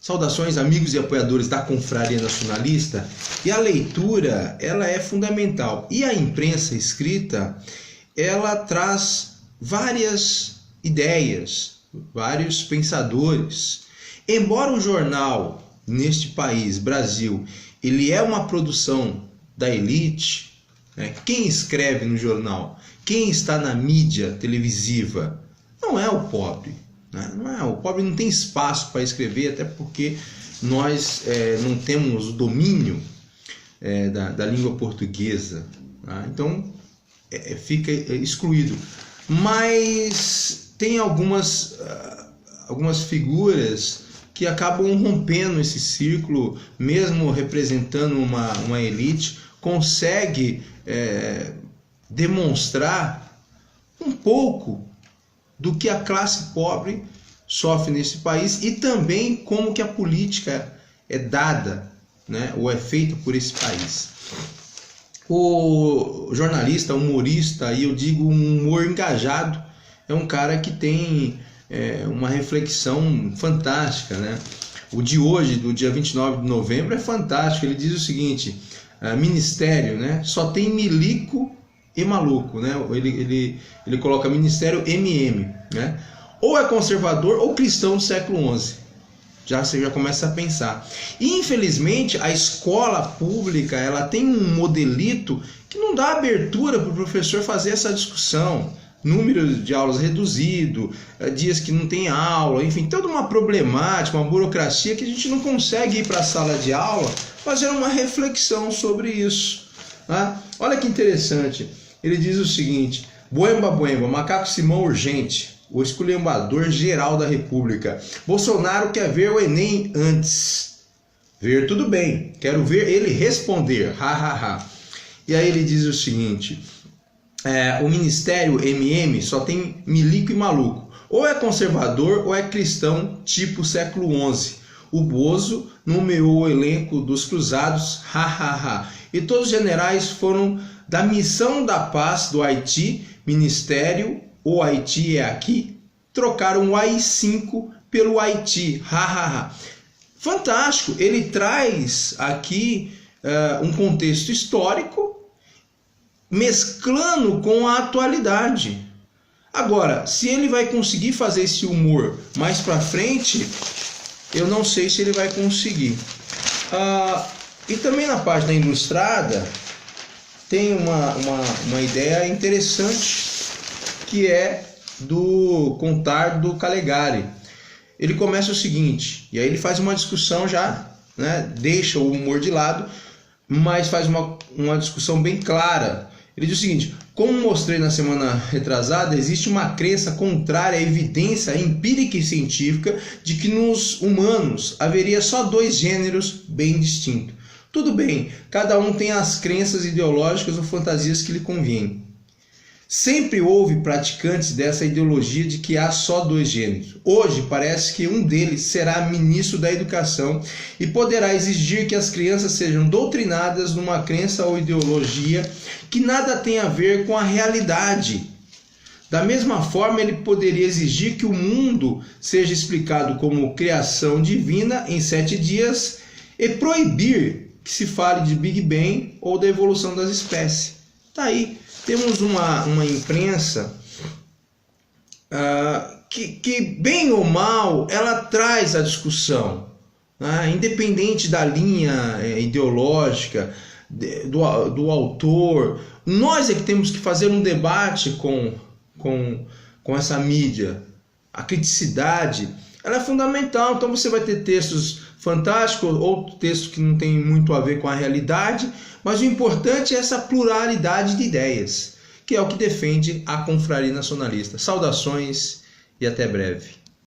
Saudações, amigos e apoiadores da Confraria Nacionalista. E a leitura, ela é fundamental. E a imprensa escrita, ela traz várias ideias, vários pensadores. Embora o jornal, neste país, Brasil, ele é uma produção da elite, né? Quem escreve no jornal, quem está na mídia televisiva, não é o pobre. Não é, o pobre não tem espaço para escrever, até porque nós não temos o domínio da língua portuguesa, tá? Então fica excluído. Mas tem algumas figuras que acabam rompendo esse círculo, mesmo representando uma elite, consegue demonstrar um pouco do que a classe pobre sofre nesse país e também como que a política é dada, né, ou é feita por esse país. O jornalista, humorista, e eu digo um humor engajado, é um cara que tem uma reflexão fantástica, né? O de hoje, do dia 29 de novembro, é fantástico. Ele diz o seguinte: ministério, né, só tem milico e maluco, né? Ele coloca ministério MM, né? Ou é conservador ou cristão do século XI. Você já começa a pensar. E infelizmente a escola pública, ela tem um modelito que não dá abertura para o professor fazer essa discussão. Número de aulas reduzido, dias que não tem aula, enfim, toda uma problemática, uma burocracia que a gente não consegue ir para a sala de aula fazer uma reflexão sobre isso, tá? Olha que interessante. Ele diz o seguinte: Buemba, Buemba, macaco Simão urgente, o esculhambador geral da República. Bolsonaro quer ver o Enem antes. Ver tudo bem, quero ver ele responder, ha. E aí ele diz o seguinte: o ministério MM só tem milico e maluco. Ou é conservador ou é cristão tipo século XI. O Bozo nomeou o elenco dos cruzados, ha. E todos os generais foram da missão da paz do Haiti, ministério, o Haiti é aqui, trocaram o AI-5 pelo Haiti, ha. Fantástico, ele traz aqui um contexto histórico, mesclando com a atualidade. Agora, se ele vai conseguir fazer esse humor mais para frente, eu não sei se ele vai conseguir. E também na página ilustrada tem uma ideia interessante, que é do Contar do Calegari. Ele começa o seguinte, e aí ele faz uma discussão já, né, deixa o humor de lado, mas faz uma discussão bem clara. Ele diz o seguinte: como mostrei na semana retrasada, existe uma crença contrária à evidência empírica e científica de que nos humanos haveria só dois gêneros bem distintos. Tudo bem, cada um tem as crenças ideológicas ou fantasias que lhe convêm. Sempre houve praticantes dessa ideologia de que há só dois gêneros. Hoje parece que um deles será ministro da Educação e poderá exigir que as crianças sejam doutrinadas numa crença ou ideologia que nada tem a ver com a realidade. Da mesma forma, ele poderia exigir que o mundo seja explicado como criação divina em 7 dias e proibir que se fale de Big Bang ou da evolução das espécies. Tá aí. Temos uma imprensa que, bem ou mal, ela traz a discussão, né? Independente da linha ideológica, do autor. Nós é que temos que fazer um debate com essa mídia. A criticidade, ela é fundamental. Então você vai ter textos fantásticos ou textos que não tem muito a ver com a realidade, mas o importante é essa pluralidade de ideias, que é o que defende a Confraria Nacionalista. Saudações e até breve.